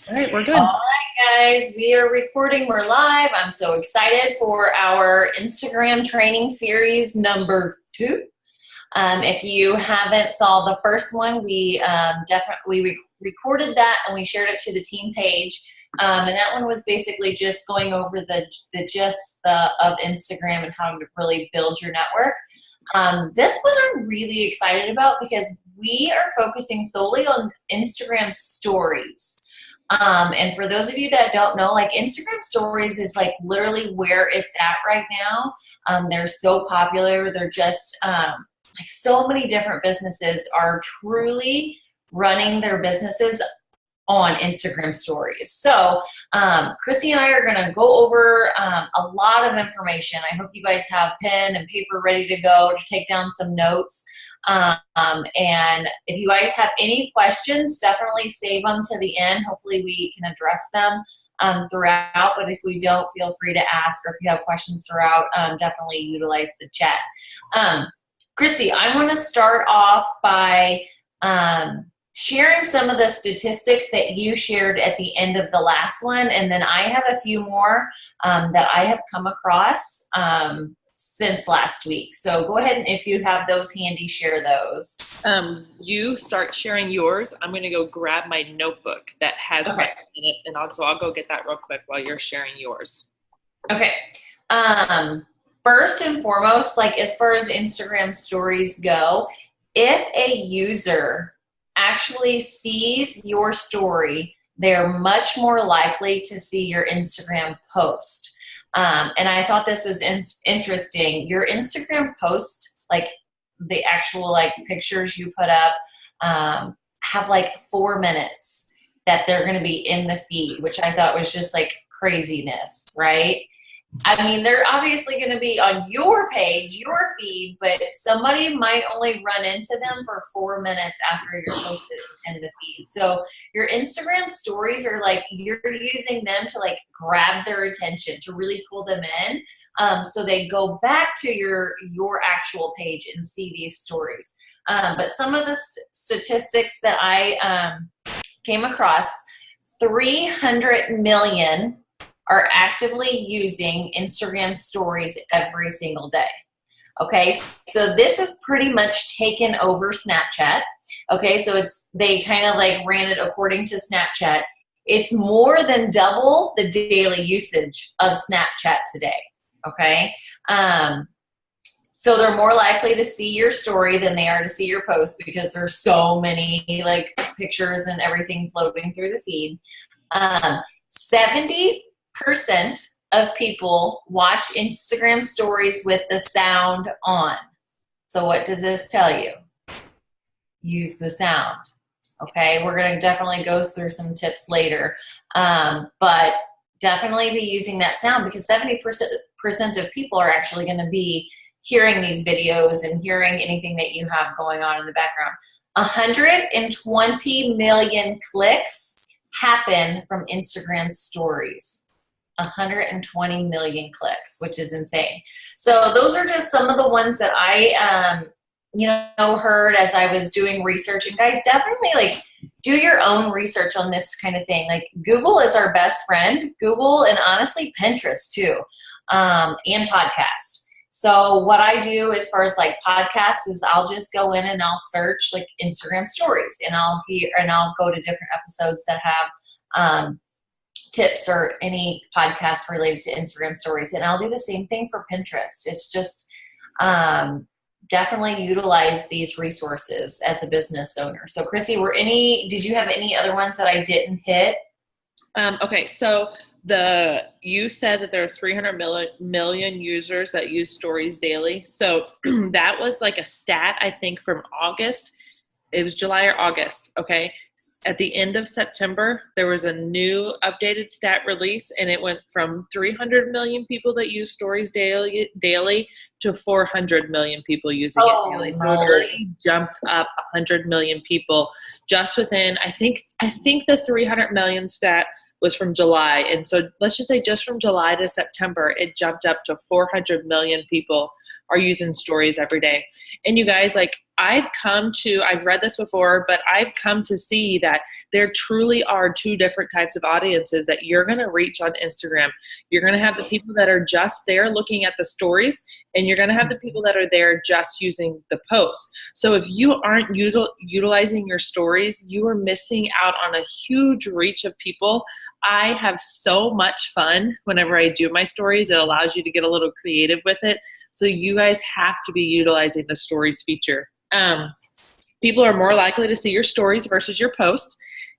All right, we're good. All right, guys, we are recording. We're live. I'm so excited for our Instagram training series number 2. If you haven't saw the first one, we definitely recorded that and we shared it to the team page. And that one was basically just going over the gist of Instagram and how to really build your network. This one I'm really excited about because we are focusing solely on Instagram stories. And for those of you that don't know, like Instagram stories is like literally where it's at right now. They're so popular. They're just like so many different businesses are truly running their businesses on Instagram stories. So Christy and I are going to go over a lot of information. I hope you guys have pen and paper ready to go to take down some notes. And if you guys have any questions, definitely save them to the end. Hopefully we can address them throughout, but if we don't, feel free to ask, or if you have questions throughout, definitely utilize the chat. Christy, I want to start off by sharing some of the statistics that you shared at the end of the last one, and then I have a few more that I have come across since last week. So go ahead, and if you have those handy, share those. You start sharing yours. I'm going to go grab my notebook that has my in it, and so I'll go get that real quick while you're sharing yours. Okay. First and foremost, like as far as Instagram stories go, if a user actually sees your story, they're much more likely to see your Instagram post. And I thought this was interesting. Your Instagram post, like the actual like pictures you put up, have like 4 minutes that they're going to be in the feed, which I thought was just like craziness, right? I mean, they're obviously going to be on your page, your feed, but somebody might only run into them for 4 minutes after you're posted in the feed. So your Instagram stories are like, you're using them to like grab their attention, to really pull them in. So they go back to your actual page and see these stories. But some of the statistics that I came across, 300 million are actively using Instagram stories every single day. Okay, so this is pretty much taken over Snapchat. Okay, so they kind of like ran it according to Snapchat. It's more than double the daily usage of Snapchat today. Okay, so they're more likely to see your story than they are to see your post because there's so many like pictures and everything floating through the feed. 70% of people watch Instagram stories with the sound on. So what does this tell you? Use the sound. Okay, we're going to definitely go through some tips later, but definitely be using that sound because 70% of people are actually going to be hearing these videos and hearing anything that you have going on in the background. 120 million clicks happen from Instagram stories. 120 million clicks, which is insane. So those are just some of the ones that I, heard as I was doing research. And guys, definitely like do your own research on this kind of thing. Like Google is our best friend. Google and honestly Pinterest too, and podcast. So what I do as far as like podcasts is I'll just go in and I'll search like Instagram stories and I'll go to different episodes that have tips or any podcast related to Instagram stories. And I'll do the same thing for Pinterest. It's just definitely utilize these resources as a business owner. So Chrissy, did you have any other ones that I didn't hit? Okay, so you said that there are 300 million users that use stories daily. So that was like a stat, I think, from August. It was July or August, okay? At the end of September, there was a new updated stat release, and it went from 300 million people that use stories daily to 400 million people using it daily. So it already jumped up 100 million people just within, I think the 300 million stat was from July. And so let's just say just from July to September, it jumped up to 400 million people are using stories every day. And you guys, like, I've read this before, but I've come to see that there truly are two different types of audiences that you're going to reach on Instagram. You're going to have the people that are just there looking at the stories, and you're going to have the people that are there just using the posts. So if you aren't utilizing your stories, you are missing out on a huge reach of people. I have so much fun whenever I do my stories. It allows you to get a little creative with it. So you guys have to be utilizing the stories feature. People are more likely to see your stories versus your posts.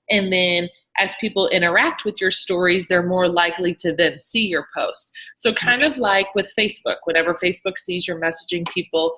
And then as people interact with your stories, they're more likely to then see your posts. So kind of like with Facebook, whenever Facebook sees you're messaging people,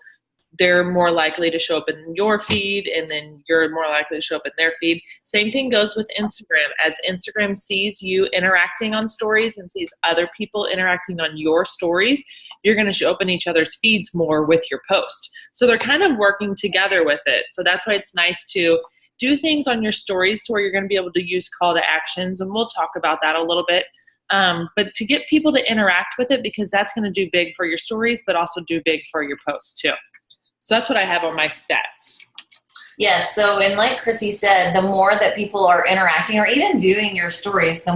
they're more likely to show up in your feed, and then you're more likely to show up in their feed. Same thing goes with Instagram. As Instagram sees you interacting on stories and sees other people interacting on your stories, you're going to show up in each other's feeds more with your post. So they're kind of working together with it. So that's why it's nice to do things on your stories to where you're going to be able to use call to actions, and we'll talk about that a little bit. But to get people to interact with it, because that's going to do big for your stories, but also do big for your posts too. So that's what I have on my stats. Yes. So, and like Chrissy said, the more that people are interacting or even viewing your stories,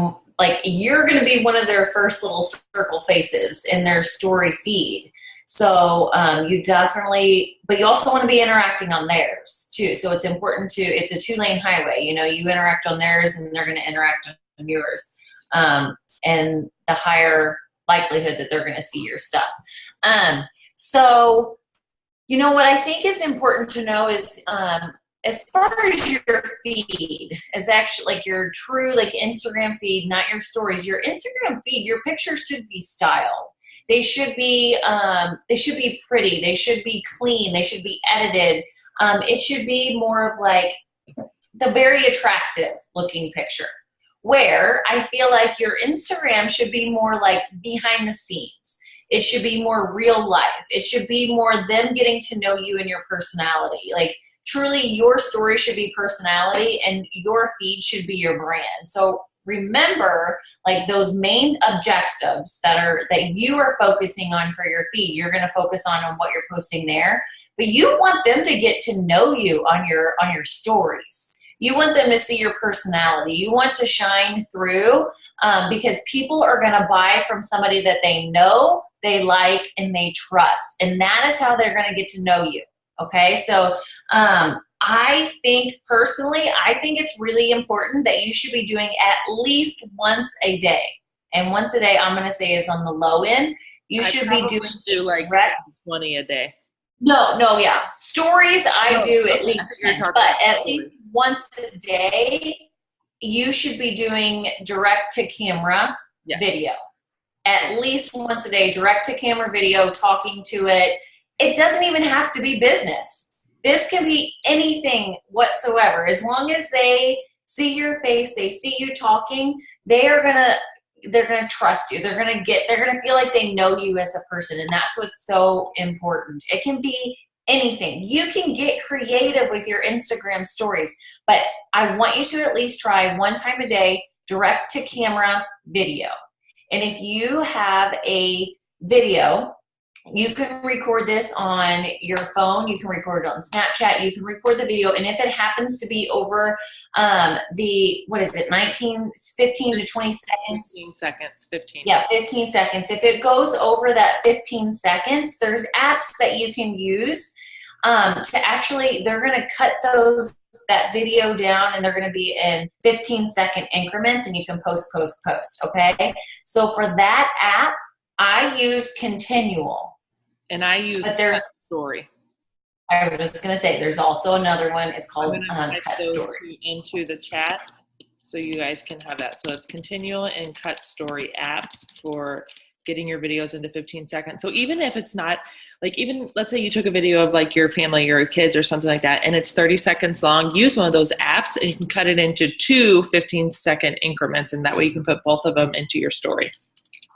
you're going to be one of their first little circle faces in their story feed. So you definitely, but you also want to be interacting on theirs too. So it's important it's a 2-lane highway. You know, you interact on theirs and they're going to interact on yours. And the higher likelihood that they're going to see your stuff. So, you know, what I think is important to know is, as far as your feed is actually like your true like Instagram feed, not your stories, your Instagram feed, your pictures should be styled. They should be pretty. They should be clean. They should be edited. It should be more of like the very attractive looking picture, where I feel like your Instagram should be more like behind the scenes. It should be more real life. It should be more them getting to know you and your personality. Like truly your story should be personality and your feed should be your brand. So remember like those main objectives that you are focusing on for your feed. You're going to focus on what you're posting there, but you want them to get to know you on your stories. You want them to see your personality. You want to shine through because people are going to buy from somebody that they know, they like, and they trust. And that is how they're going to get to know you. Okay. So I think personally, it's really important that you should be doing at least once a day. And once a day, I'm going to say is on the low end. You should be doing like 20 a day. No, yeah. Stories I do at least, but at least once a day, you should be doing direct to camera video. At least once a day, direct to camera video, talking to it. It doesn't even have to be business. This can be anything whatsoever. As long as they see your face, they see you talking, they're gonna trust you. They're gonna feel like they know you as a person, and that's what's so important. It can be anything. You can get creative with your Instagram stories, but I want you to at least try one time a day, direct to camera video. And if you have a video, you can record this on your phone. You can record it on Snapchat. You can record the video. And if it happens to be over 15 to 20 seconds. 15 seconds, 15. Yeah, 15 seconds. If it goes over that 15 seconds, there's apps that you can use to actually, they're going to cut that video down, and they're going to be in 15-second increments, and you can post, okay? So for that app, I use Continual. And I use Cut Story. I was just going to say, there's also another one. It's called Cut Story. Into the chat so you guys can have that. So it's Continual and Cut Story apps for getting your videos into 15 seconds. So even if it's not, like even, let's say you took a video of like your family or kids or something like that, and it's 30 seconds long, use one of those apps and you can cut it into 2 15-second increments, and that way you can put both of them into your story.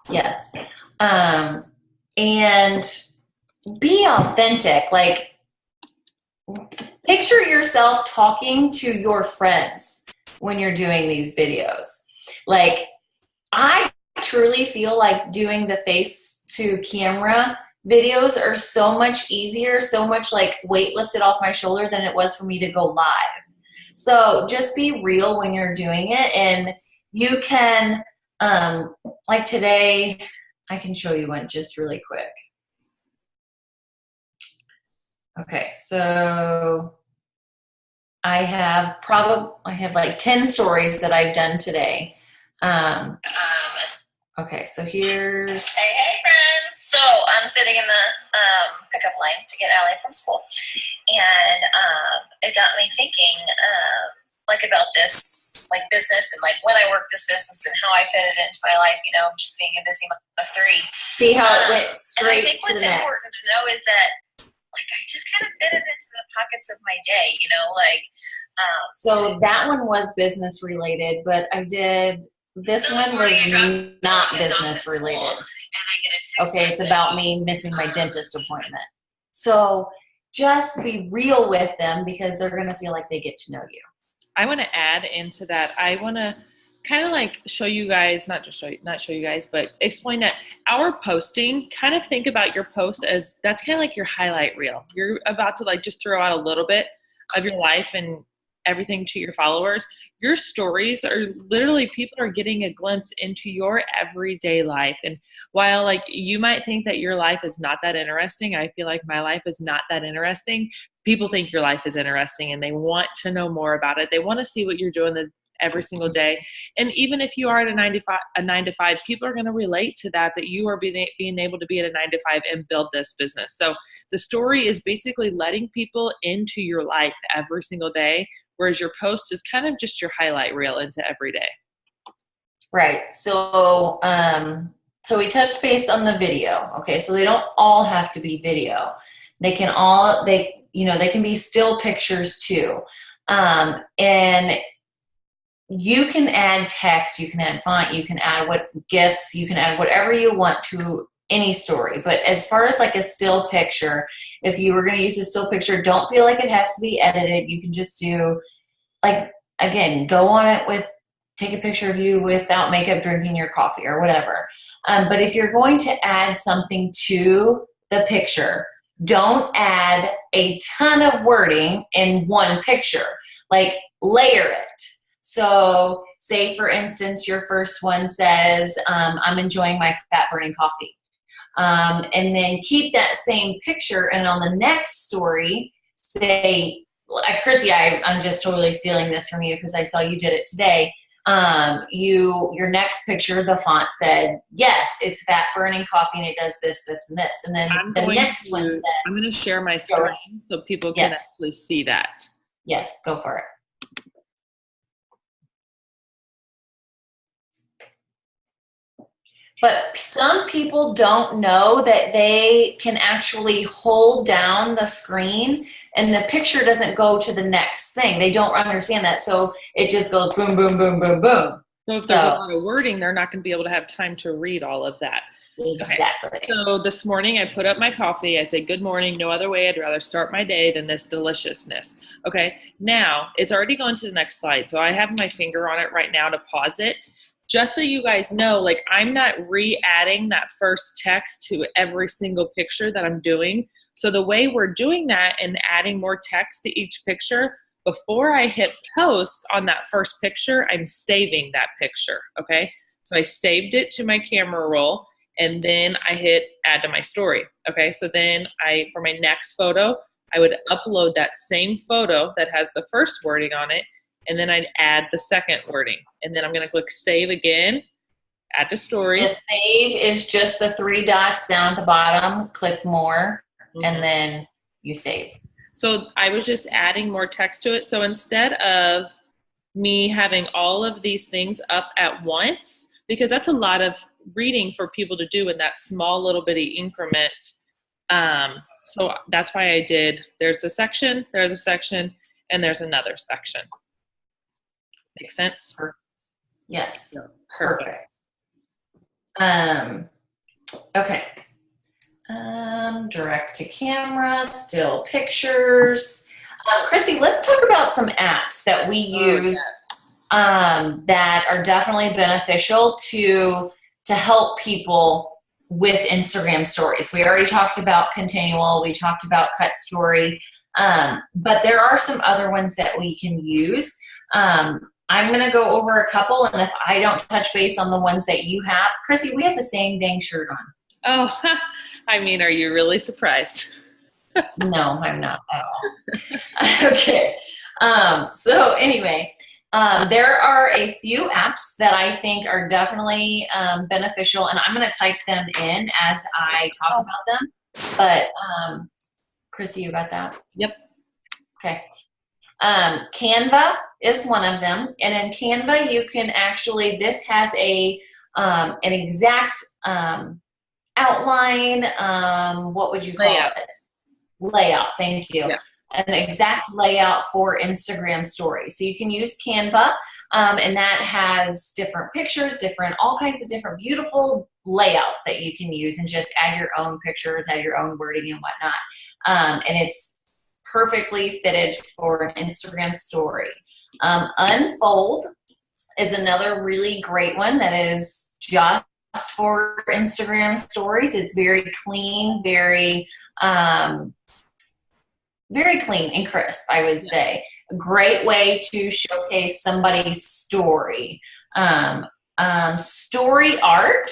Yes. And be authentic. Like, picture yourself talking to your friends when you're doing these videos. Like, I truly feel like doing the face to camera videos are so much easier, so much like weight lifted off my shoulder than it was for me to go live. So just be real when you're doing it. And you can, like today, I can show you one just really quick. Okay, so I have like 10 stories that I've done today. Okay, so here's... Hey friends! So I'm sitting in the pickup line to get Allie from school, and it got me thinking like about this like business and like when I work this business and how I fit it into my life, you know, just being a busy mom of 3. See how it went straight and I think to the what's next. important to know is that like I just kind of fit it into the pockets of my day, you know, like so that one was business related, but I did this so one was not business related. Okay, it's about me missing my dentist appointment. So just be real with them because they're going to feel like they get to know you. I want to add into that. I want to kind of like show you guys, not show you guys, but explain that our posting, kind of think about your post as that's kind of like your highlight reel. You're about to like just throw out a little bit of your life and everything to your followers. Your stories are literally, people are getting a glimpse into your everyday life. And while like you might think that your life is not that interesting, I feel like my life is not that interesting. People think your life is interesting and they want to know more about it. They want to see what you're doing every single day. And even if you are at a 9 to 5, people are going to relate to that you are being able to be at a 9 to 5 and build this business. So the story is basically letting people into your life every single day, whereas your post is kind of just your highlight reel into every day. Right. So, so we touched base on the video. Okay. So they don't all have to be video. They can be still pictures too. And you can add text, you can add font, you can add GIFs, you can add whatever you want to any story. But as far as like a still picture, if you were going to use a still picture, don't feel like it has to be edited. You can just do like, again, go on it take a picture of you without makeup drinking your coffee or whatever. But if you're going to add something to the picture, don't add a ton of wording in one picture. Like layer it. So say, for instance, your first one says, I'm enjoying my fat-burning coffee. And then keep that same picture, and on the next story, say, Chrissy, I'm just totally stealing this from you because I saw you did it today. Your next picture, the font said, yes, it's fat-burning coffee, and it does this, this, and this. And then the next one said, I'm going to share my screen so people can actually see that. Yes, go for it. But some people don't know that they can actually hold down the screen and the picture doesn't go to the next thing. They don't understand that. So it just goes boom, boom, boom, boom, boom. So if there's a lot of wording, they're not going to be able to have time to read all of that. Exactly. Okay. So this morning I put up my coffee. I said, good morning. No other way I'd rather start my day than this deliciousness. Okay. Now it's already gone to the next slide. So I have my finger on it right now to pause it. Just so you guys know, like I'm not re-adding that first text to every single picture that I'm doing. So the way we're doing that and adding more text to each picture, before I hit post on that first picture, I'm saving that picture, okay? So I saved it to my camera roll, and then I hit add to my story, okay? So then for my next photo, I would upload that same photo that has the first wording on it, and then I'd add the second wording. And then I'm gonna click save again, add to story. The save is just the 3 dots down at the bottom, click more, and then you save. So I was just adding more text to it. So instead of me having all of these things up at once, because that's a lot of reading for people to do in that small little bitty increment. So that's why I did, there's a section, and there's another section. Make sense? Yes. Perfect. Okay. Direct to camera, still pictures. Chrissy, let's talk about some apps that we use that are definitely beneficial to help people with Instagram stories. We already talked about Continual. We talked about Cut Story. But there are some other ones that we can use. I'm going to go over a couple, and if I don't touch base on the ones that you have, Chrissy, we have the same dang shirt on. Oh, I mean, are you really surprised? No, I'm not at all. Okay. So anyway, there are a few apps that I think are definitely beneficial, and I'm going to type them in as I talk about them. But Chrissy, you got that? Yep. Okay. Canva is one of them, and in Canva you can actually, this has a an exact outline, what would you call Layout. it? Layout, thank you. Yeah. An exact layout for Instagram stories. So you can use Canva, and that has different pictures, all kinds of different beautiful layouts that you can use, and just add your own pictures, add your own wording and whatnot. And it's perfectly fitted for an Instagram story. Unfold is another really great one that is just for Instagram stories. It's very clean, very clean and crisp, I would say. A great way to showcase somebody's story. Story art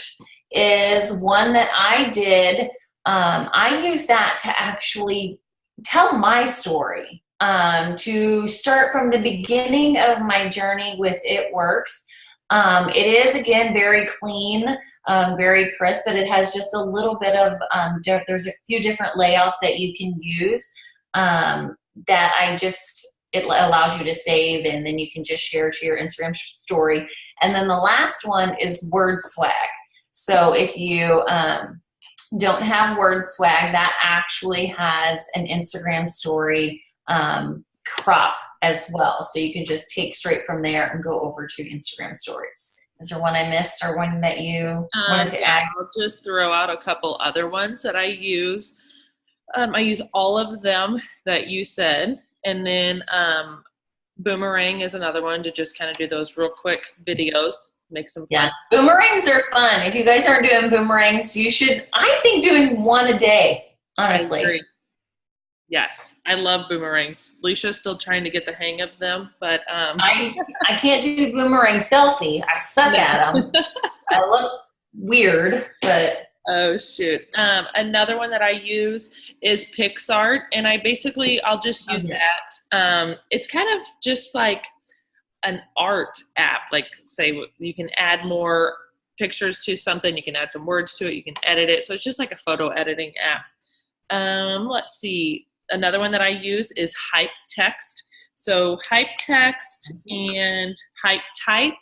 is one that I did. I use that to actually tell my story, to start from the beginning of my journey with It Works. It is, again, very clean, very crisp, but it has just a little bit of, there's a few different layouts that you can use it allows you to save, and then you can just share to your Instagram story. And then the last one is Word Swag. So if you don't have Word Swag, that actually has an Instagram story crop as well. So you can just take straight from there and go over to Instagram stories. Is there one I missed, or one that you wanted to add? I'll just throw out a couple other ones that I use. I use all of them that you said. And then Boomerang is another one to just kind of do those real quick videos, make some fun. Yeah, boomerangs are fun. If you guys aren't doing boomerangs, you should, I think, doing one a day, honestly. I agree. Yes, I love boomerangs. Leisha's still trying to get the hang of them, but I can't do boomerang selfie. I suck at them. I look weird, but oh shoot. Another one that I use is PixArt, and I'll just use that. It's kind of just like an art app. Like, say you can add more pictures to something, you can add some words to it, you can edit it. So it's just like a photo editing app. Let's see. Another one that I use is Hypetext. So Hypetext and HypeType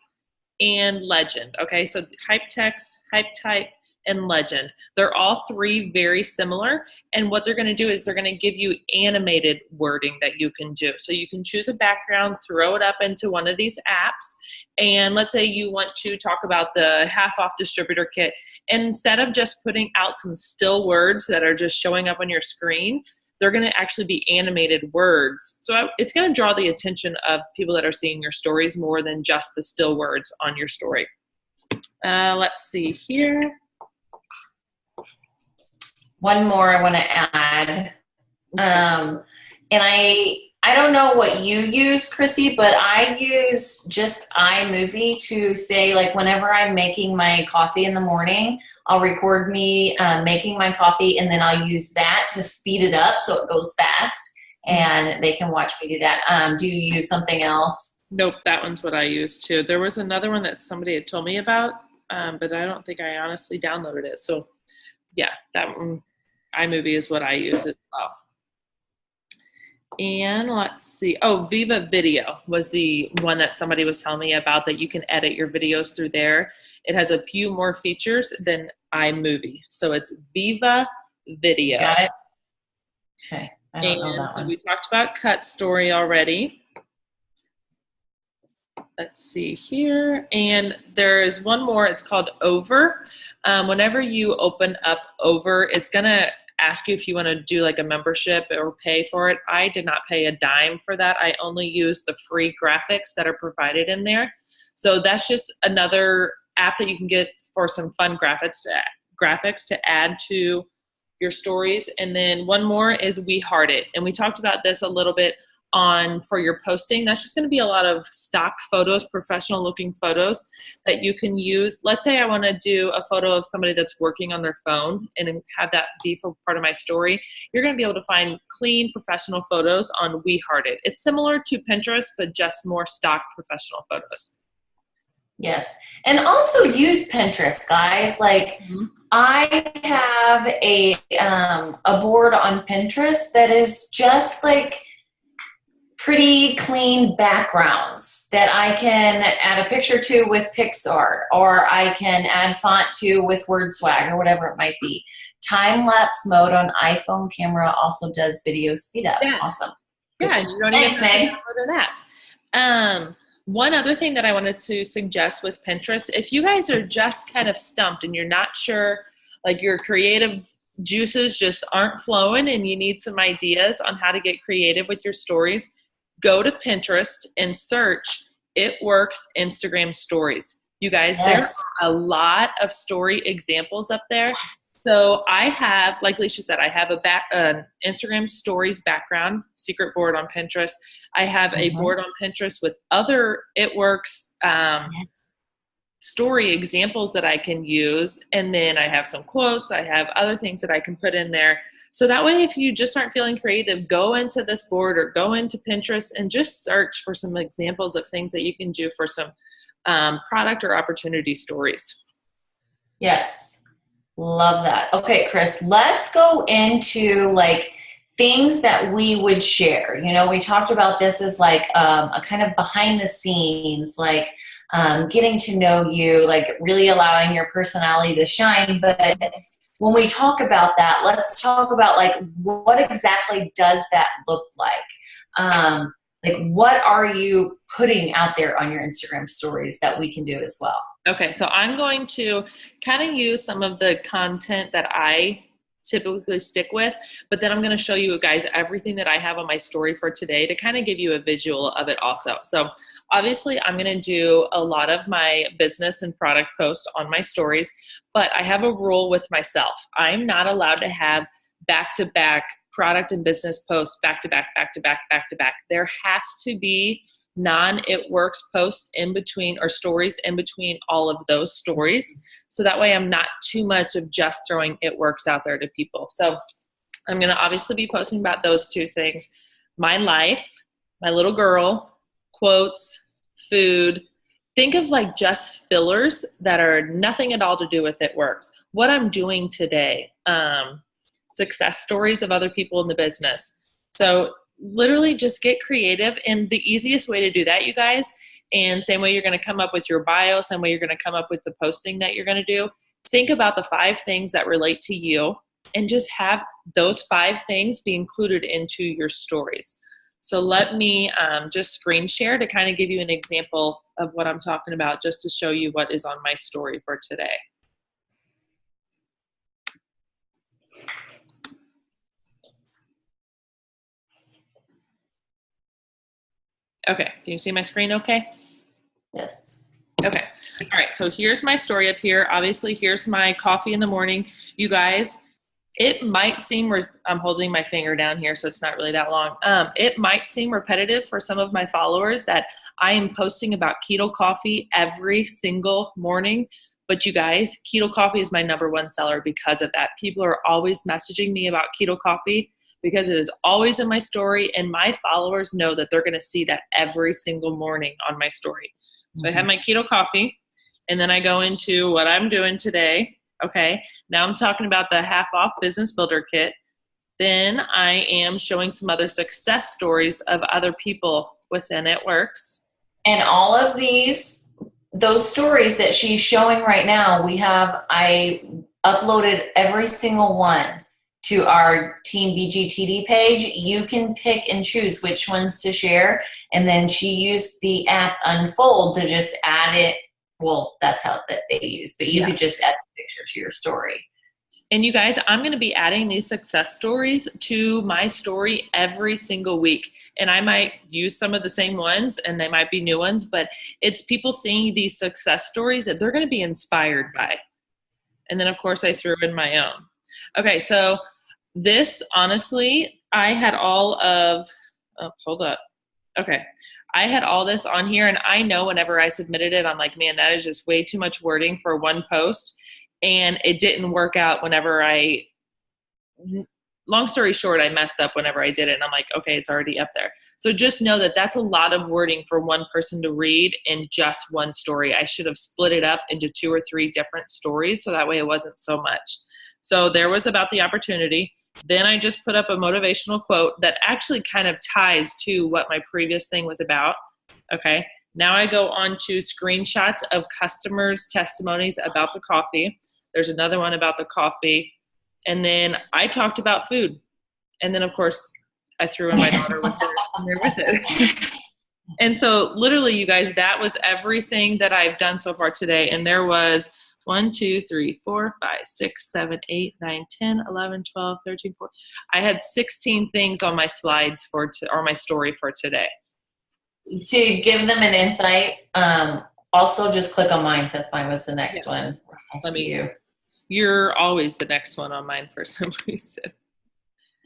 and Legend. Okay, so Hypetext, HypeType, and Legend. They're all three very similar, and what they're going to do is they're going to give you animated wording that you can do. So you can choose a background, throw it up into one of these apps, and let's say you want to talk about the half-off distributor kit, and instead of just putting out some still words that are just showing up on your screen, they're going to actually be animated words. So it's going to draw the attention of people that are seeing your stories more than just the still words on your story. Let's see here. one more I want to add. And I don't know what you use, Chrissy, but I use just iMovie to say, like, whenever I'm making my coffee in the morning, I'll record me making my coffee, and then I'll use that to speed it up so it goes fast, and they can watch me do that. Do you use something else? Nope, that one's what I use too. There was another one that somebody had told me about, but I don't think I honestly downloaded it. So yeah, that one, iMovie is what I use as well. And let's see. Oh, Viva Video was the one that somebody was telling me about, that you can edit your videos through there. It has a few more features than iMovie. So it's Viva Video. Got it? Okay. I don't know that one. We talked about Cut Story already. Let's see here. And there is one more. It's called Over. Whenever you open up Over, it's going to ask you if you want to do like a membership or pay for it. I did not pay a dime for that. I only use the free graphics that are provided in there. So that's just another app that you can get for some fun graphics graphics to add to your stories. And then one more is We Heart It. And we talked about this a little bit on for your posting. That's just going to be a lot of stock photos, professional looking photos that you can use. Let's say I want to do a photo of somebody that's working on their phone and have that be for part of my story. You're going to be able to find clean professional photos on We Heart It. It's similar to Pinterest, but just more stock professional photos. Yes. And also use Pinterest, guys. Like, I have a board on Pinterest that is just like pretty clean backgrounds that I can add a picture to with PixArt, or I can add font to with WordSwag or whatever it might be. Time-lapse mode on iPhone camera also does video speed up. Yeah. Awesome. Yeah, you don't even have to do more than that. One other thing that I wanted to suggest with Pinterest, if you guys are just kind of stumped and you're not sure, like your creative juices just aren't flowing and you need some ideas on how to get creative with your stories, go to Pinterest and search It Works Instagram Stories. You guys, There are a lot of story examples up there. So I have, like Leisha said, I have an Instagram Stories background, secret board on Pinterest. I have a board on Pinterest with other It Works story examples that I can use. And then I have some quotes. I have other things that I can put in there. So that way, if you just aren't feeling creative, go into this board or go into Pinterest and just search for some examples of things that you can do for some product or opportunity stories. Yes. Love that. Okay, Chris, let's go into like things that we would share. You know, we talked about this as like a kind of behind the scenes, like getting to know you, like really allowing your personality to shine. But when we talk about that, let's talk about like what exactly does that look like? Like what are you putting out there on your Instagram stories that we can do as well? Okay, so I'm going to kind of use some of the content that I typically stick with, but then I'm going to show you guys everything that I have on my story for today to kind of give you a visual of it also. So obviously I'm going to do a lot of my business and product posts on my stories, but I have a rule with myself. I'm not allowed to have back-to-back product and business posts back-to-back, back-to-back, back-to-back. There has to be non-It Works posts in between or stories in between all of those stories. So that way I'm not too much of just throwing It Works out there to people. So I'm going to obviously be posting about those two things. My life, my little girl, quotes, food. Think of like just fillers that are nothing at all to do with It Works. What I'm doing today, success stories of other people in the business. So literally just get creative. And the easiest way to do that, you guys, and same way you're going to come up with your bio, same way you're going to come up with the posting that you're going to do, think about the 5 things that relate to you and just have those 5 things be included into your stories. So let me just screen share to kind of give you an example of what I'm talking about, just to show you what is on my story for today. Okay, can you see my screen okay? Yes. Okay, all right, so here's my story up here. Obviously, here's my coffee in the morning. You guys, it might seem, I'm holding my finger down here, so it's not really that long. It might seem repetitive for some of my followers that I am posting about keto coffee every single morning. But you guys, keto coffee is my #1 seller because of that. People are always messaging me about keto coffee because it is always in my story, and my followers know that they're going to see that every single morning on my story. So I have my keto coffee, and then I go into what I'm doing today. Okay, now I'm talking about the half-off business builder kit. Then I am showing some other success stories of other people within It Works. And all of those stories that she's showing right now, I uploaded every single one to our Team BGTD page. You can pick and choose which ones to share. And then she used the app Unfold to just add it. Well, that's how that they use, but you could just add the picture to your story. And you guys, I'm going to be adding these success stories to my story every single week. And I might use some of the same ones and they might be new ones, but it's people seeing these success stories that they're going to be inspired by. And then, of course, I threw in my own. Okay, so this, honestly, I had all of, oh, hold up. Okay. I had all this on here, and I know whenever I submitted it, I'm like, man, that is just way too much wording for one post. And it didn't work out whenever long story short, I messed up whenever I did it. And I'm like, okay, it's already up there. So just know that that's a lot of wording for one person to read in just one story. I should have split it up into 2 or 3 different stories, so that way it wasn't so much. So there was about the opportunity. Then I just put up a motivational quote that actually kind of ties to what my previous thing was about. Okay. Now I go on to screenshots of customers' testimonies about the coffee. There's another one about the coffee. And then I talked about food. And then, of course, I threw in my daughter with it. And so literally, you guys, that was everything that I've done so far today. And there was 1, 2, 3, 4, 5, 6, 7, 8, 9, 10, 11, 12, 13, 14. I had 16 things on my slides or my story for today. To give them an insight, also just click on mine since mine was the next one. Let me. You're always the next one on mine for some reason.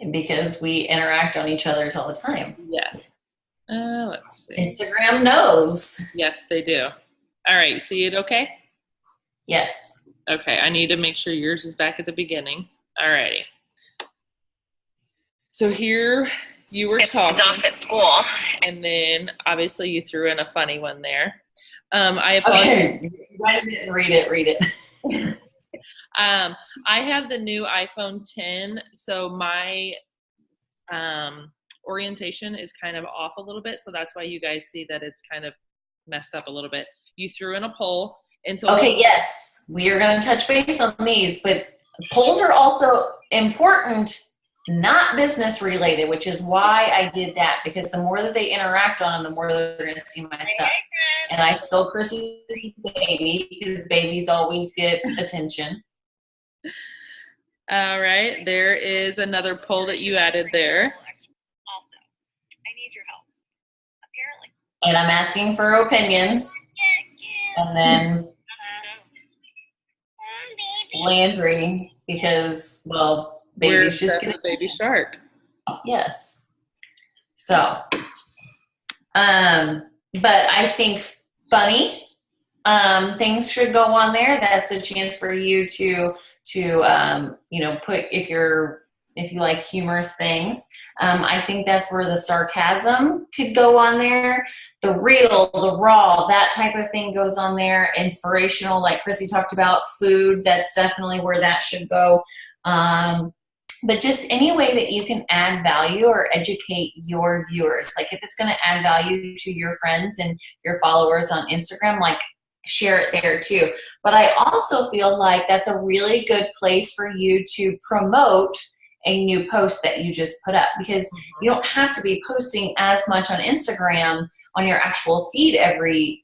Because we interact on each other's all the time. Yes. Let's see. Instagram knows. Yes, they do. All right. See it okay? Yes. Okay. I need to make sure yours is back at the beginning. All righty. So here you were talking. It's off at school. And then obviously you threw in a funny one there. I apologize. Okay. You guys didn't read it. Read it. I have the new iPhone 10, so my orientation is kind of off a little bit, so that's why you guys see that it's kind of messed up a little bit. You threw in a poll, and so okay, yes, we are going to touch base on these, but polls are also important, not business related, which is why I did that, because the more that they interact on them, the more they're going to see my stuff. And I stole Chrissy's baby because babies always get attention. All right, there is another poll that you added there. Also, I need your help. Apparently. And I'm asking for opinions. And then Landry, because, well, baby's just getting baby shark. Yes. So, but I think funny things should go on there. That's the chance for you to put, if you like humorous things. I think that's where the sarcasm could go on there. The real, the raw, that type of thing goes on there. Inspirational, like Chrissy talked about, food, that's definitely where that should go. But just any way that you can add value or educate your viewers. Like if it's going to add value to your friends and your followers on Instagram, like share it there too. But I also feel like that's a really good place for you to promote a new post that you just put up, because you don't have to be posting as much on Instagram on your actual feed every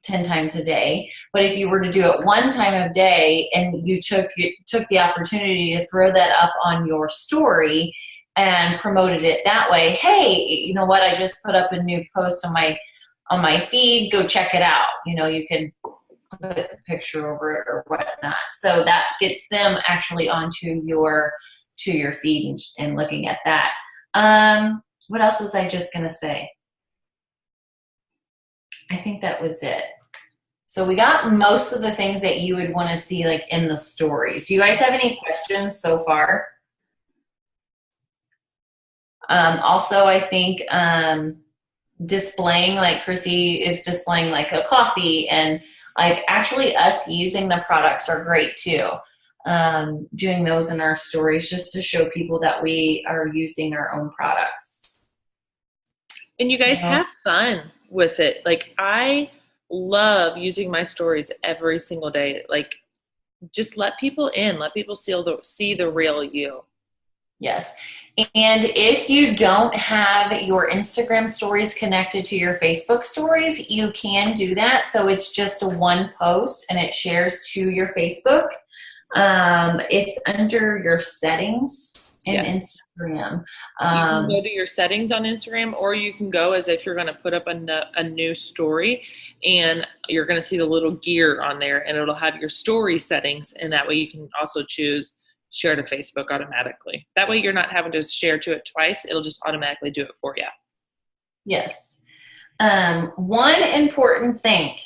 10 times a day. But if you were to do it one time a day and you took the opportunity to throw that up on your story and promoted it that way, hey, you know what, I just put up a new post on my feed, go check it out. You can put a picture over it or whatnot. So that gets them actually onto your feed and looking at that. What else was I just gonna say? I think that was it. So we got most of the things that you would want to see in the stories. Do you guys have any questions so far? Also, I think displaying, like Chrissy is displaying a coffee, and actually us using the products are great too. Doing those in our stories just to show people that we are using our own products. And you guys have fun with it. I love using my stories every single day. Just let people in, let people see the real you. Yes. And if you don't have your Instagram stories connected to your Facebook stories, you can do that. So it's just a one post and it shares to your Facebook. It's under your settings in Yes. Instagram. You can go to your settings on Instagram, or you can go as if you're going to put up a new story, and you're going to see the little gear on there, and it'll have your story settings. And that way you can also choose share to Facebook automatically. That way you're not having to share to it twice. It'll just automatically do it for you. Yes. One important thing,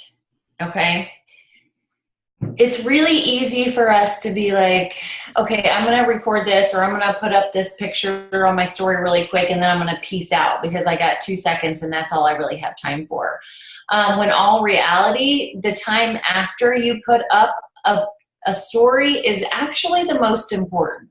okay? It's really easy for us to be like, okay, I'm going to record this, or I'm going to put up this picture on my story really quick, and then I'm going to peace out because I got 2 seconds and that's all I really have time for. When all reality, the time after you put up a story is actually the most important.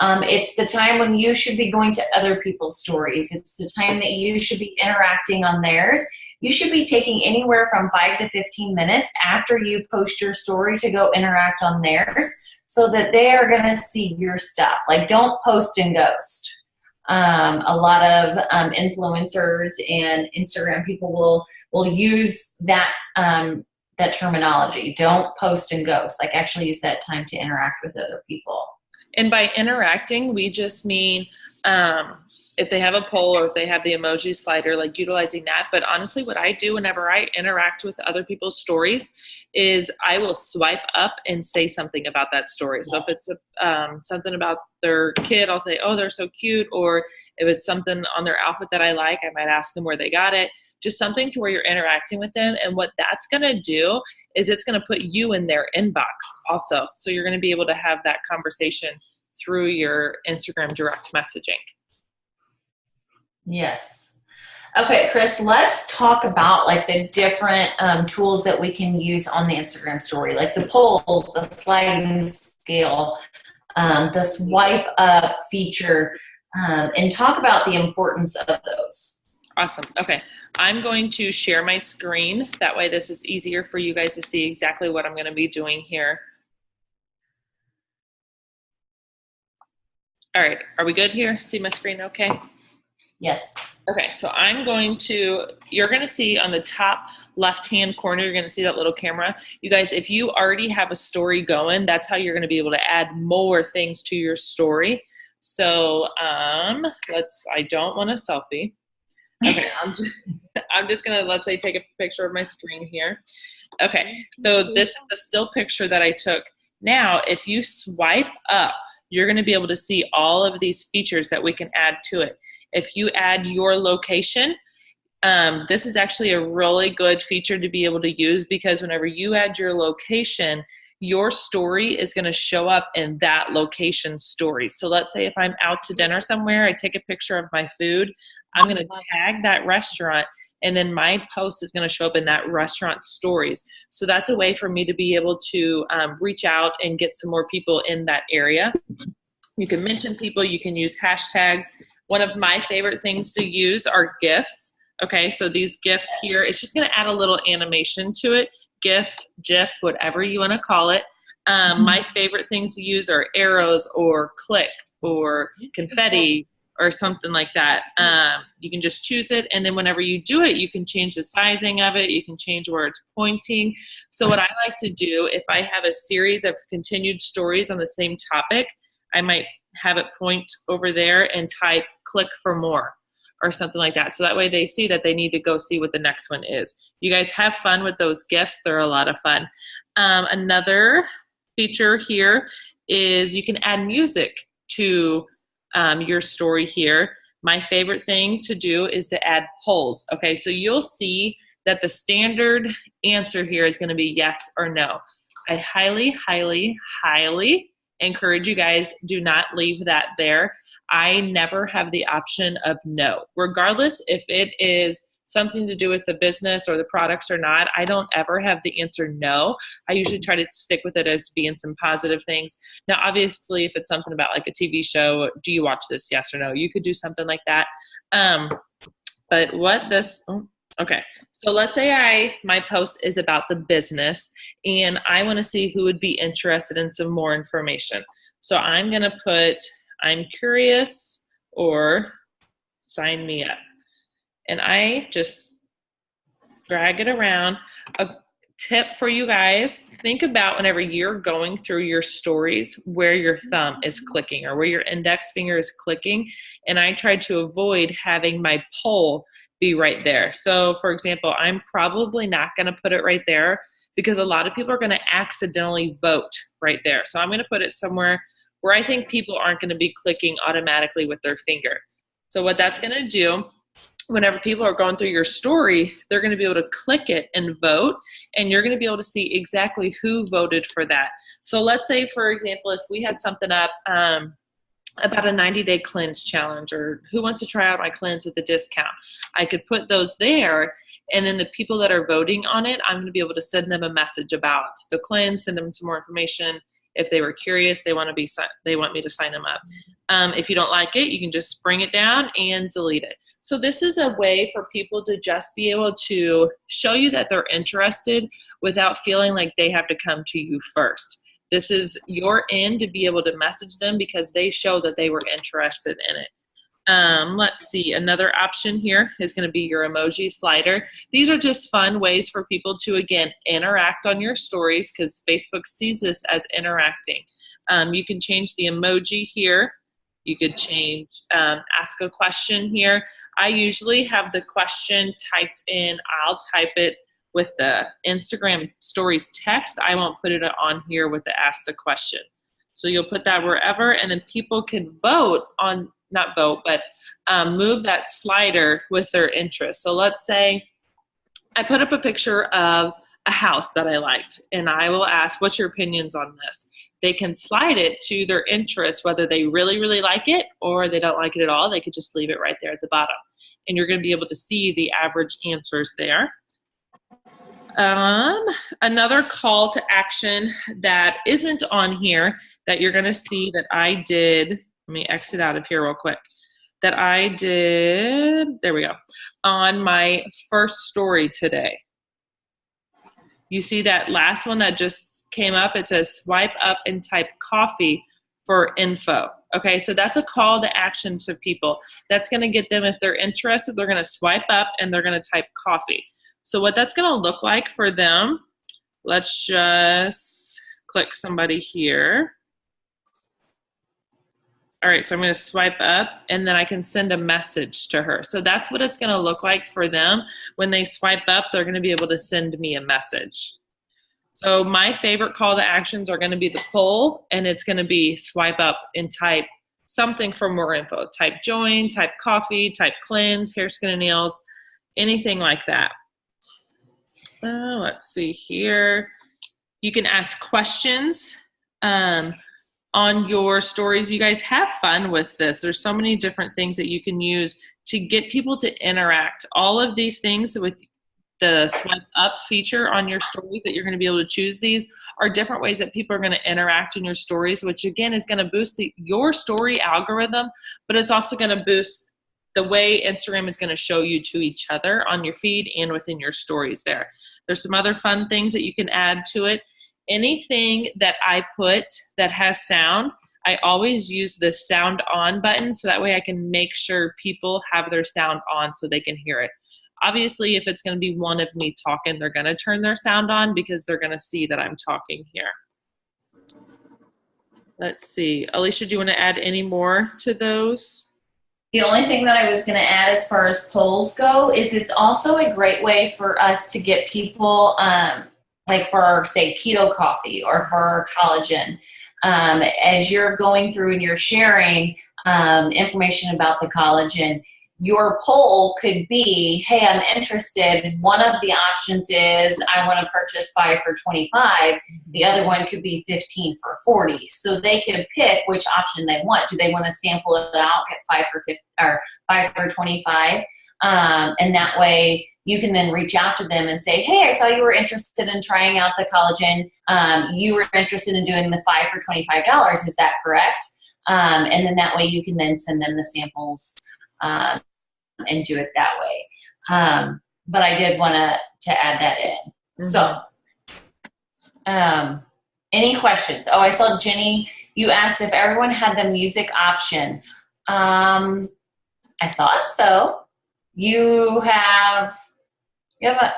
It's the time when you should be going to other people's stories. It's the time that you should be interacting on theirs. You should be taking anywhere from 5 to 15 minutes after you post your story to go interact on theirs so that they are going to see your stuff. Like, don't post and ghost. A lot of influencers and Instagram people will use that that terminology. Don't post and ghost. Like, actually use that time to interact with other people. And by interacting, we just mean if they have a poll or if they have the emoji slider, like utilizing that. But honestly, what I do whenever I interact with other people's stories is I will swipe up and say something about that story. So if it's something about their kid, I'll say, oh, they're so cute. Or if it's something on their outfit that I like, I might ask them where they got it. Just something to where you're interacting with them. And what that's going to do is it's going to put you in their inbox also. So you're going to be able to have that conversation through your Instagram direct messaging. Yes. Okay, Chris, let's talk about like the different tools that we can use on the Instagram story, like the polls, the sliding scale, the swipe up feature, and talk about the importance of those. Awesome. Okay. I'm going to share my screen. That way this is easier for you guys to see exactly what I'm going to be doing here. All right. Are we good here? See my screen okay? Yes. Okay. So you're going to see on the top left-hand corner, you're going to see that little camera. You guys, if you already have a story going, that's how you're going to be able to add more things to your story. So I don't want a selfie. Okay, I'm just gonna, let's say, take a picture of my screen here. Okay, so this is the still picture that I took. Now, if you swipe up, you're gonna be able to see all of these features that we can add to it. If you add your location, this is actually a really good feature to be able to use, because whenever you add your location, your story is going to show up in that location story. So let's say if I'm out to dinner somewhere, I take a picture of my food, I'm going to tag that restaurant, and then my post is going to show up in that restaurant stories. So that's a way for me to be able to reach out and get some more people in that area. You can mention people, you can use hashtags. One of my favorite things to use are GIFs. Okay, so these GIFs here, it's just going to add a little animation to it. GIF, whatever you want to call it. My favorite things to use are arrows or click or confetti or something like that. You can just choose it, and then whenever you do it, you can change the sizing of it. You can change where it's pointing. So what I like to do, if I have a series of continued stories on the same topic, I might have it point over there and type click for more or something like that. So that way they see that they need to go see what the next one is. You guys have fun with those GIFs. They're a lot of fun. Another feature here is you can add music to your story here. My favorite thing to do is to add polls. Okay, so you'll see that the standard answer here is going to be yes or no. I highly, highly, highly encourage you guys, do not leave that there. I never have the option of no. Regardless if it is something to do with the business or the products or not, I don't ever have the answer no. I usually try to stick with it as being some positive things. Now, obviously, if it's something about like a TV show, do you watch this, yes or no? You could do something like that. But what this... Okay, so let's say my post is about the business and I want to see who would be interested in some more information. So I'm going to put, I'm curious, or sign me up. And I just drag it around. tip for you guys, think about whenever you're going through your stories where your thumb is clicking or where your index finger is clicking. And I try to avoid having my poll be right there. So for example, I'm probably not going to put it right there because a lot of people are going to accidentally vote right there. So I'm going to put it somewhere where I think people aren't going to be clicking automatically with their finger. So what that's going to do, whenever people are going through your story, they're going to be able to click it and vote, and you're going to be able to see exactly who voted for that. So let's say, for example, if we had something up about a 90-day cleanse challenge, or who wants to try out my cleanse with a discount, I could put those there, and then the people that are voting on it, I'm going to be able to send them a message about the cleanse, send them some more information. If they were curious, they want me to sign them up. If you don't like it, you can just bring it down and delete it. So this is a way for people to just be able to show you that they're interested without feeling like they have to come to you first. This is your end to be able to message them because they show that they were interested in it. Let's see, another option here is going to be your emoji slider. These are just fun ways for people to, again, interact on your stories because Facebook sees this as interacting. You can change the emoji here. You could change, ask a question here. I usually have the question typed in. I'll type it with the Instagram stories text. I won't put it on here with the ask the question. So you'll put that wherever, and then people can vote on, not vote, but move that slider with their interest. So let's say I put up a picture of a house that I liked, and I will ask, what's your opinions on this? They can slide it to their interest, whether they really, really like it or they don't like it at all. They could just leave it right there at the bottom. And you're going to be able to see the average answers there. Another call to action that isn't on here that you're going to see that I did, let me exit out of here real quick, that I did, there we go, on my first story today. You see that last one that just came up, it says swipe up and type coffee for info. Okay, so that's a call to action to people. That's going to get them, if they're interested, they're going to swipe up and they're going to type coffee. So what that's going to look like for them, let's just click somebody here. All right, so I'm going to swipe up and then I can send a message to her. So that's what it's going to look like for them. When they swipe up, they're going to be able to send me a message. So my favorite call to actions are going to be the poll, and it's going to be swipe up and type something for more info. Type join, type coffee, type cleanse, hair, skin, and nails, anything like that. Let's see here. You can ask questions on your stories. You guys have fun with this. There's so many different things that you can use to get people to interact. All of these things with the swipe up feature on your stories that you're going to be able to choose, these are different ways that people are going to interact in your stories, which again is going to boost your story algorithm, but it's also going to boost the way Instagram is going to show you to each other on your feed and within your stories there. There's some other fun things that you can add to it. Anything that I put that has sound, I always use the sound on button, so that way I can make sure people have their sound on so they can hear it. Obviously, if it's going to be one of me talking, they're going to turn their sound on because they're going to see that I'm talking here. Let's see. Alicia, do you want to add any more to those? The only thing that I was going to add as far as polls go is it's also a great way for us to get people, like for our, say, keto coffee or for our collagen. As you're going through and you're sharing information about the collagen, your poll could be, hey, I'm interested. One of the options is I want to purchase 5 for $25. The other one could be 15 for $40. So they can pick which option they want. Do they want to sample it out at 5 for 50 or 5 for $25? And that way you can then reach out to them and say, hey, I saw you were interested in trying out the collagen. You were interested in doing the 5 for $25. Is that correct? And then that way you can then send them the samples and do it that way. But I did want to add that in. So, any questions? Oh, I saw Jenny, you asked if everyone had the music option. I thought so. You have a,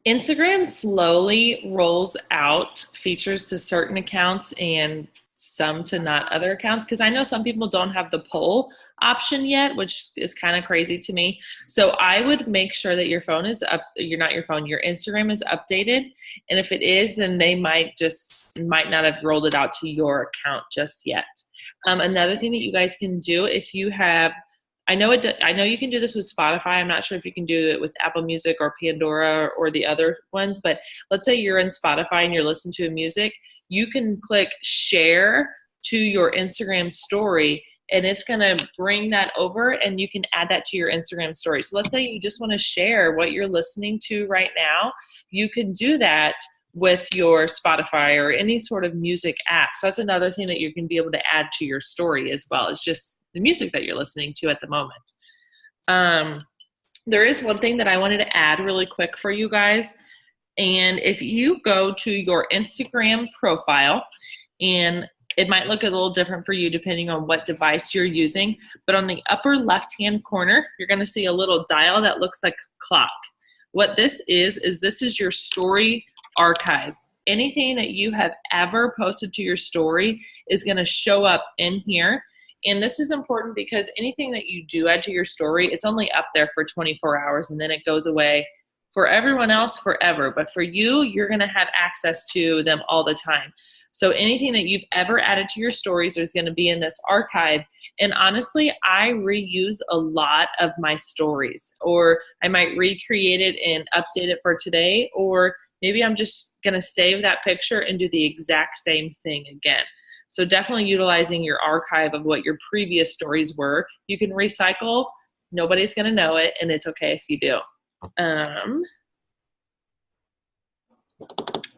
Instagram slowly rolls out features to certain accounts and some to not other accounts, because I know some people don't have the poll option yet, which is kind of crazy to me. So I would make sure that your phone is up, you're not your phone, your Instagram is updated. And if it is, then they might not have rolled it out to your account just yet. Another thing that you guys can do if you have, I know you can do this with Spotify. I'm not sure if you can do it with Apple Music or Pandora or the other ones, but let's say you're in Spotify and you're listening to music, you can click share to your Instagram story, and it's going to bring that over and you can add that to your Instagram story. So let's say you just want to share what you're listening to right now. You can do that with your Spotify or any sort of music app. So that's another thing that you can be able to add to your story as well. It's just the music that you're listening to at the moment. There is one thing that I wanted to add really quick for you guys. And if you go to your Instagram profile, and it might look a little different for you depending on what device you're using, but on the upper left-hand corner, you're going to see a little dial that looks like a clock. What this is this is your story archive. Anything that you have ever posted to your story is going to show up in here. And this is important because anything that you do add to your story, it's only up there for 24 hours and then it goes away. For everyone else, forever. But for you, you're going to have access to them all the time. So anything that you've ever added to your stories is going to be in this archive. And honestly, I reuse a lot of my stories, or I might recreate it and update it for today, or maybe I'm just going to save that picture and do the exact same thing again. So definitely utilizing your archive of what your previous stories were. You can recycle. Nobody's going to know it, and it's okay if you do.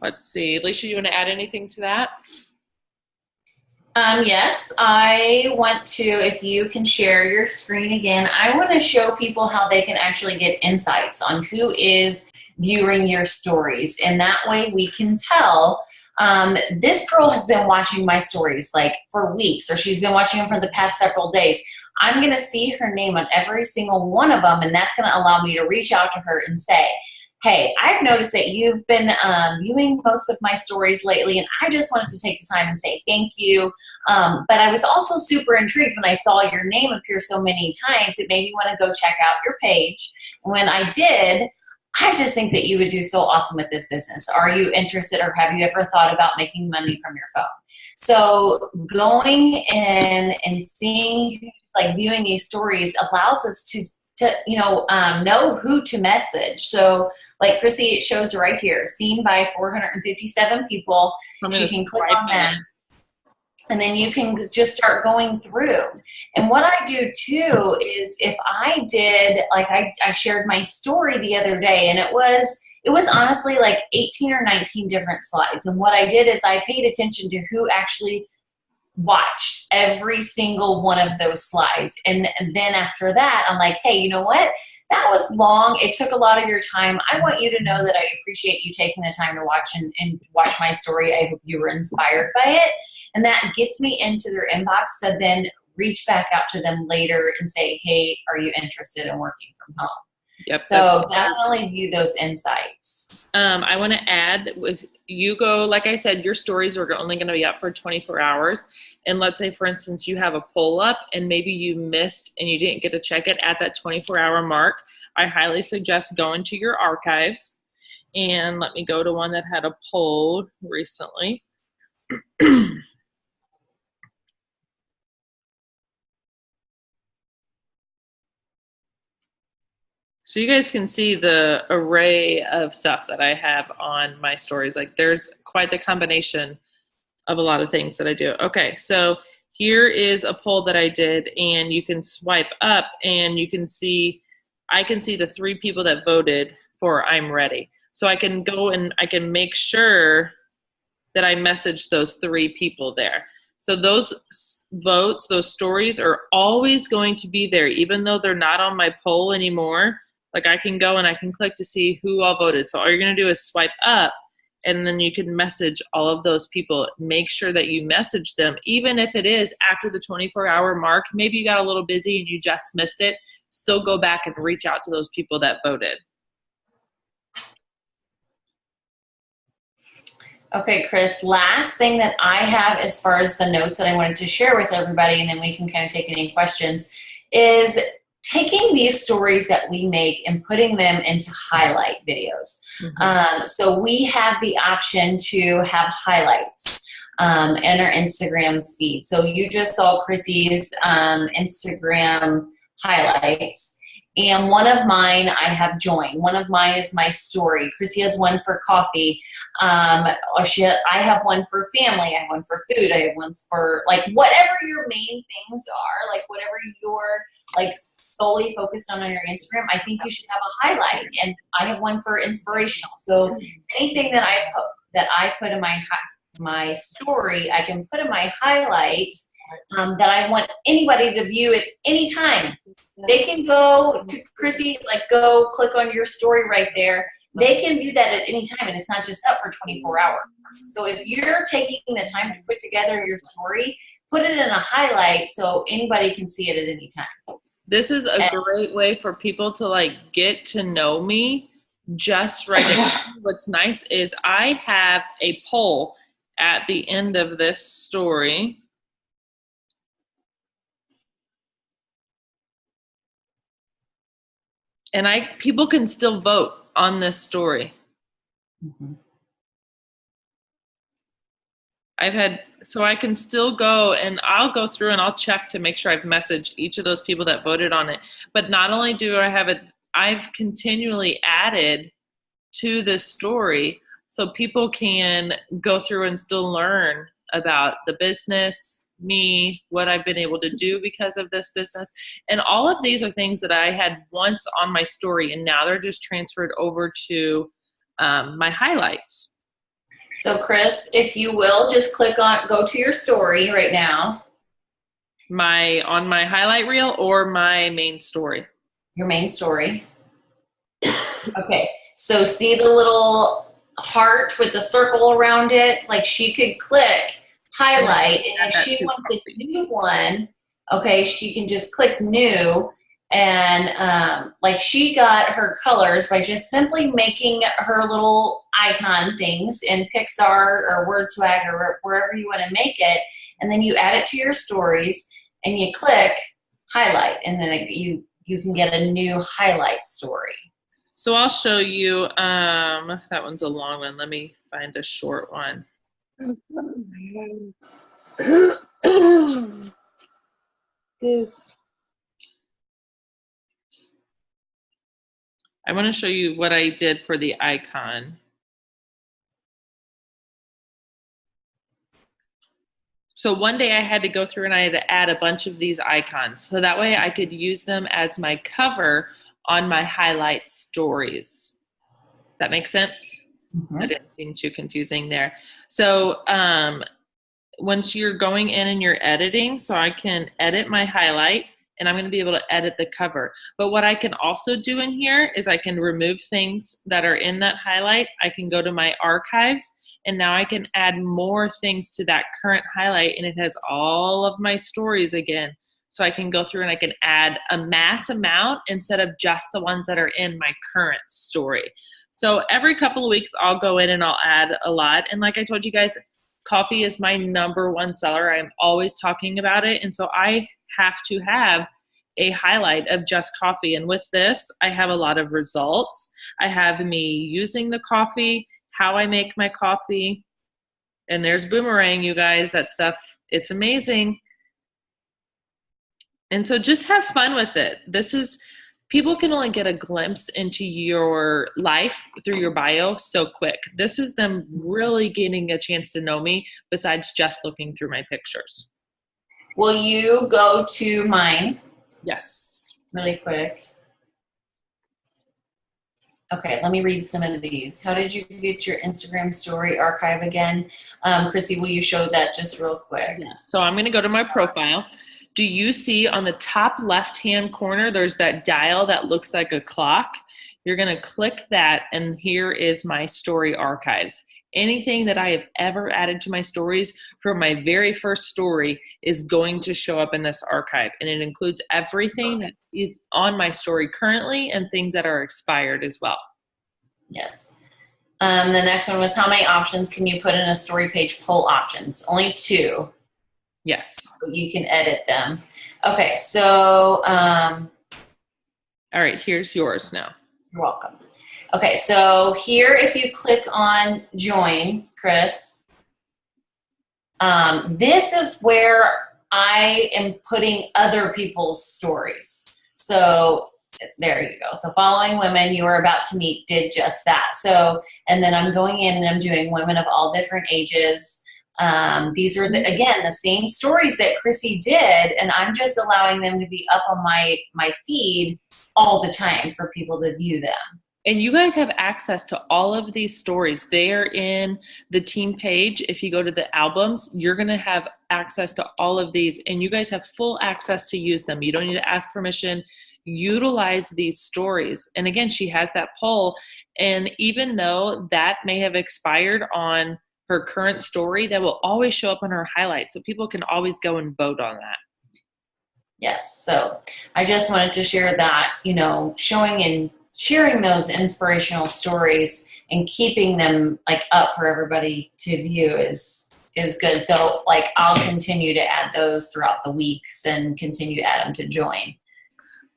Let's see. Alicia, you want to add anything to that? Yes, I want to, if you can share your screen again, I want to show people how they can actually get insights on who is viewing your stories. And that way we can tell, this girl has been watching my stories like for weeks, or she's been watching them for the past several days. I'm going to see her name on every single one of them, and that's going to allow me to reach out to her and say, hey, I've noticed that you've been viewing most of my stories lately, and I just wanted to take the time and say thank you. But I was also super intrigued when I saw your name appear so many times. It made me want to go check out your page. And when I did, I just think that you would do so awesome with this business. Are you interested, or have you ever thought about making money from your phone? So going in and seeing, like viewing these stories allows us to know who to message. So like Chrissy, it shows right here, seen by 457 people. She can click on that. And then you can just start going through. And what I do too is if I did, like I shared my story the other day, and it was honestly like 18 or 19 different slides. And what I did is I paid attention to who actually watched every single one of those slides. And then after that, I'm like, hey, you know what? That was long. It took a lot of your time. I want you to know that I appreciate you taking the time to watch and watch my story. I hope you were inspired by it. And that gets me into their inbox to then reach back out to them later and say, hey, are you interested in working from home? Yep. So definitely view those insights. I want to add, with you go, like I said, your stories are only going to be up for 24 hours. And let's say, for instance, you have a poll up and maybe you missed and you didn't get to check it at that 24-hour mark. I highly suggest going to your archives. And let me go to one that had a poll recently. So you guys can see the array of stuff that I have on my stories. Like there's quite the combination of a lot of things that I do. Okay, so here is a poll that I did, and you can swipe up and you can see, I can see the 3 people that voted for I'm Ready. So I can go and I can make sure that I message those 3 people there. So those votes, those stories are always going to be there, even though they're not on my poll anymore. Like I can go and I can click to see who all voted. So all you're going to do is swipe up, and then you can message all of those people. Make sure that you message them, even if it is after the 24-hour mark. Maybe you got a little busy and you just missed it. Still go back and reach out to those people that voted. Okay, Chris, last thing that I have as far as the notes that I wanted to share with everybody, and then we can kind of take any questions, is taking these stories that we make and putting them into highlight videos. So we have the option to have highlights in our Instagram feed. So you just saw Chrissy's Instagram highlights. And one of mine I have joined. One of mine is my story. Chrissy has one for coffee. I have one for family. I have one for food. I have one for like whatever your main things are, like whatever you're like solely focused on your Instagram. I think you should have a highlight. And I have one for inspirational. So anything that I put in my story, I can put in my highlights that I want anybody to view at any time. They can go to Chrissy, like go click on your story right there. They can view that at any time, and it's not just up for 24 hours. So if you're taking the time to put together your story, put it in a highlight so anybody can see it at any time. This is a great way for people to like get to know me just right now. What's nice is I have a poll at the end of this story. And people can still vote on this story. So I can still go and I'll go through and I'll check to make sure I've messaged each of those people that voted on it. But not only do I have it, I've continually added to this story so people can go through and still learn about the business, me, what I've been able to do because of this business. And all of these are things that I had once on my story, and now they're just transferred over to my highlights. So Chris, if you will, just go to your story right now. On my highlight reel or my main story? Your main story. Okay, so see the little heart with the circle around it? Like she could click highlight, and if she wants a new one, okay, she can just click new, and like she got her colors by just simply making her little icon things in Pixar or WordSwag or wherever you want to make it, and then you add it to your stories and you click highlight, and then you can get a new highlight story. So I'll show you, that one's a long one. Let me find a short one. This. I want to show you what I did for the icon. So one day I had to go through and I had to add a bunch of these icons. So that way I could use them as my cover on my highlight stories. That makes sense? That didn't seem too confusing there. So once you're going in and you're editing, so I can edit my highlight and I'm going to be able to edit the cover. But what I can also do in here is I can remove things that are in that highlight. I can go to my archives and now I can add more things to that current highlight, and it has all of my stories again. So I can go through and I can add a mass amount instead of just the ones that are in my current story. So every couple of weeks I'll go in and I'll add a lot. And like I told you guys, coffee is my #1 seller. I'm always talking about it. And so I have to have a highlight of just coffee. And with this, I have a lot of results. I have me using the coffee, how I make my coffee. And there's Boomerang, you guys. That stuff, it's amazing. And so just have fun with it. People can only get a glimpse into your life through your bio so quick. This is them really getting a chance to know me besides just looking through my pictures. Will you go to mine? Yes. Really quick. Okay, let me read some of these. How did you get your Instagram story archive again? Chrissy, will you show that just real quick? Yes. So I'm going to go to my profile. Do you see on the top left-hand corner, there's that dial that looks like a clock? You're going to click that, and here is my story archives. Anything that I have ever added to my stories from my very first story is going to show up in this archive, and it includes everything that is on my story currently and things that are expired as well. Yes. The next one was how many options can you put in a story page poll options? Only 2. Yes. But you can edit them. Okay, so All right, here's yours now. you're welcome. Okay, so here if you click on join, Chris, this is where I am putting other people's stories. So there you go. So following women you are about to meet did just that. So, and then I'm going in and I'm doing women of all different ages. These are, again, the same stories that Chrissy did, and I'm just allowing them to be up on my feed all the time for people to view them. And you guys have access to all of these stories. They are in the team page. If you go to the albums, you're going to have access to all of these, and you guys have full access to use them. You don't need to ask permission. Utilize these stories. And again, she has that poll. And even though that may have expired on her current story, that will always show up on her highlights. So people can always go and vote on that. Yes. So I just wanted to share that, showing and sharing those inspirational stories and keeping them like up for everybody to view is good. So like I'll continue to add those throughout the weeks and continue to add them to join.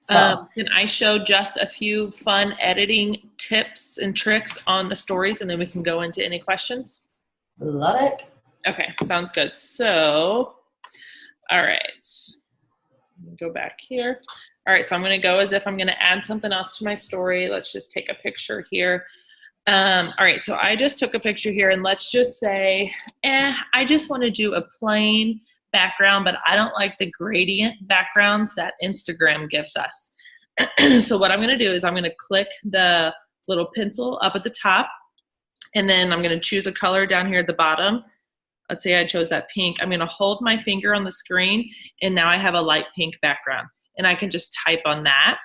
So can I show just a few fun editing tips and tricks on the stories, and then we can go into any questions? love it. Okay, sounds good. So, all right, go back here. All right, so I'm going to go as if I'm going to add something else to my story. Let's just take a picture here. All right, so I just took a picture here, and let's just say, I just want to do a plain background, but I don't like the gradient backgrounds that Instagram gives us. So what I'm going to do is I'm going to click the little pencil up at the top, and then I'm going to choose a color down here at the bottom. Let's say I chose that pink. I'm going to hold my finger on the screen, and now I have a light pink background, and I can just type on that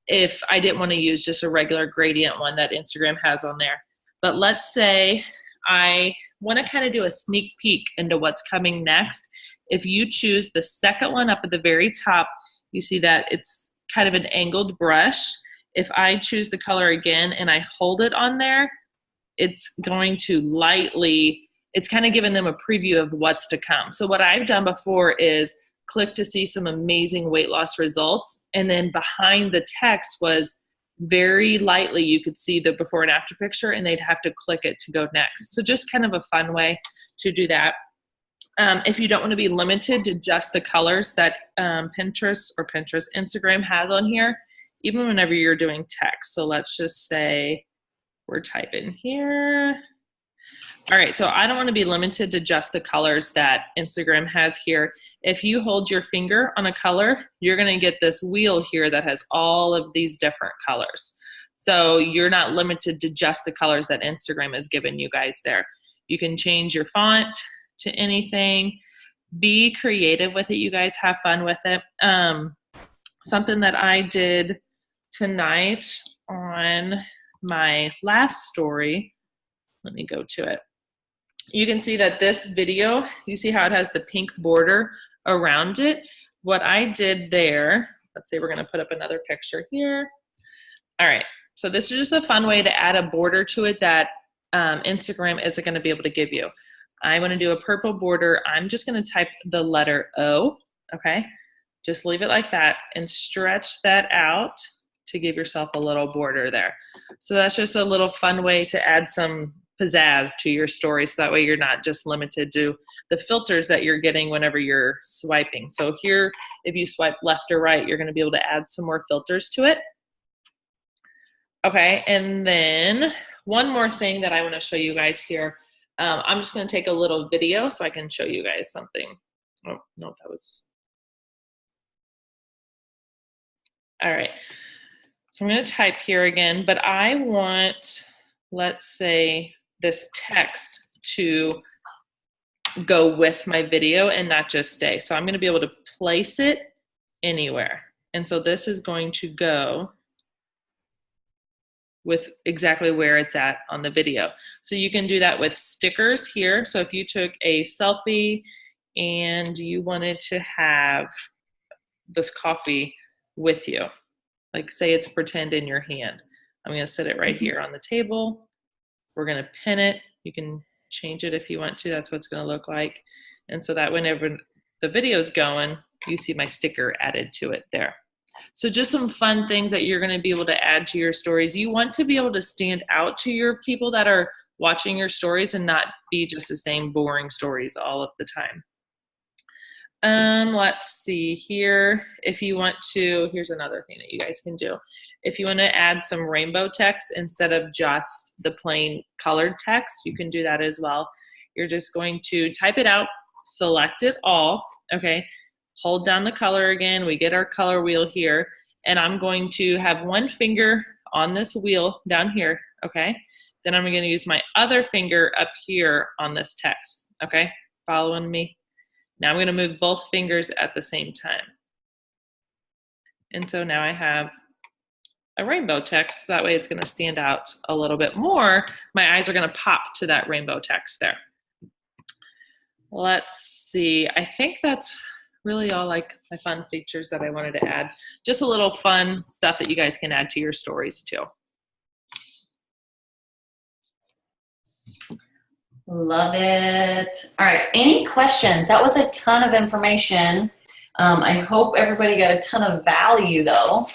if I didn't want to use just a regular gradient one that Instagram has on there. But let's say I want to kind of do a sneak peek into what's coming next. If you choose the second one up at the very top, you see that it's kind of an angled brush. If I choose the color again and I hold it on there, it's going to lightly, it's kind of giving them a preview of what's to come. So what I've done before is click to see some amazing weight loss results, and then behind the text was very lightly you could see the before and after picture, and they'd have to click it to go next. So just kind of a fun way to do that. If you don't want to be limited to just the colors that Instagram has on here, even whenever you're doing text. So let's just say we're typing here. All right, so I don't want to be limited to just the colors that Instagram has here. If you hold your finger on a color, you're going to get this wheel here that has all of these different colors. So you're not limited to just the colors that Instagram has given you guys there. You can change your font to anything. Be creative with it, you guys. Have fun with it. Something that I did tonight on my last story, let me go to it. You can see that this video, you see how it has the pink border around it. What I did there, let's say we're going to put up another picture here. All right, so this is just a fun way to add a border to it that Instagram isn't going to be able to give you. I want to do a purple border. I'm just going to type the letter O, okay? Just leave it like that and stretch that out to give yourself a little border there. So that's just a little fun way to add some pizzazz to your story, so that way you're not just limited to the filters that you're getting whenever you're swiping. So here, if you swipe left or right, you're going to be able to add some more filters to it. Okay, and then one more thing that I want to show you guys here. I'm just going to take a little video so I can show you guys something. Oh, no, that was... All right, so I'm going to type here again, but I want, let's say, this text to go with my video and not just stay. So I'm going to be able to place it anywhere. And so this is going to go with exactly where it's at on the video. So you can do that with stickers here. So if you took a selfie and you wanted to have this coffee with you, like say it's pretend in your hand, I'm going to set it right here on the table. We're going to pin it. You can change it if you want to. That's what it's going to look like. And so that whenever the video is going, you see my sticker added to it there. So just some fun things that you're going to be able to add to your stories. You want to be able to stand out to your people that are watching your stories and not be just the same boring stories all of the time. Let's see here. If you want to, here's another thing that you guys can do. If you want to add some rainbow text instead of just the plain colored text, you can do that as well. You're just going to type it out, select it all, okay? Hold down the color again. We get our color wheel here, and I'm going to have one finger on this wheel down here, okay? Then I'm going to use my other finger up here on this text, okay? Following me? Now I'm going to move both fingers at the same time. And so now I have a rainbow text. That way it's going to stand out a little bit more. My eyes are going to pop to that rainbow text there. Let's see. I think that's really all like my fun features that I wanted to add. Just a little fun stuff that you guys can add to your stories too. Love it. All right, any questions? That was a ton of information. I hope everybody got a ton of value though.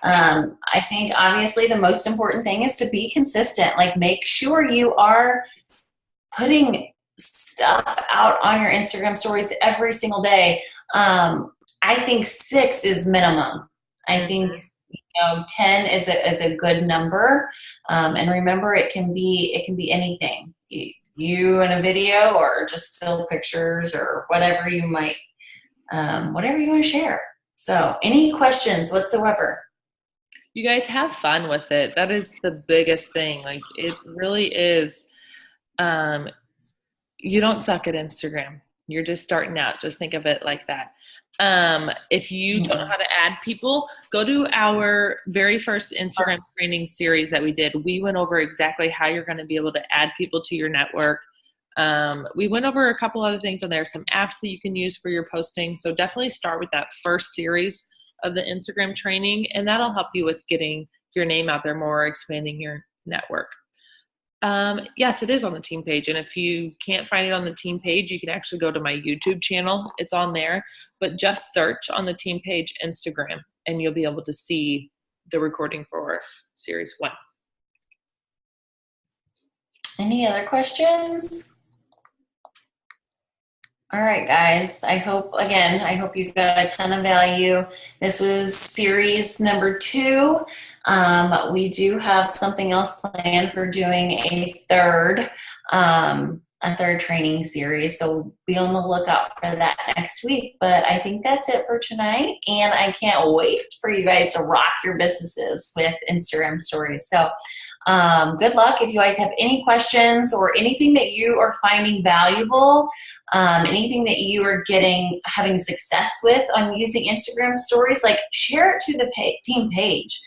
I think obviously the most important thing is to be consistent. Like make sure you are putting stuff out on your Instagram stories every single day. I think 6 is minimum. I think 10 is a good number. And remember, it can be anything. You in a video or just still pictures or whatever you might, whatever you want to share. So any questions whatsoever? You guys have fun with it. That is the biggest thing. Like it really is. You don't suck at Instagram. You're just starting out. Just think of it like that. If you don't know how to add people, go to our very first Instagram training series that we did. We went over exactly how you're going to be able to add people to your network. We went over a couple other things on there, some apps that you can use for your posting. So definitely start with that first series of the Instagram training, and that'll help you with getting your name out there more, expanding your network. Yes, it is on the team page. And if you can't find it on the team page, you can actually go to my YouTube channel. It's on there, but just search on the team page Instagram and you'll be able to see the recording for series 1. Any other questions? All right, guys. I hope you got a ton of value. This was series number 2. We do have something else planned for doing a third training series. So be on the lookout for that next week. But I think that's it for tonight. And I can't wait for you guys to rock your businesses with Instagram stories. So good luck. If you guys have any questions or anything that you are finding valuable, anything that you are having success with on using Instagram stories, like share it to the team page.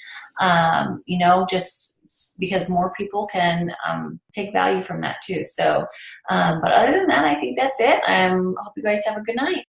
Just because more people can take value from that too. So, but other than that, I think that's it. I hope you guys have a good night.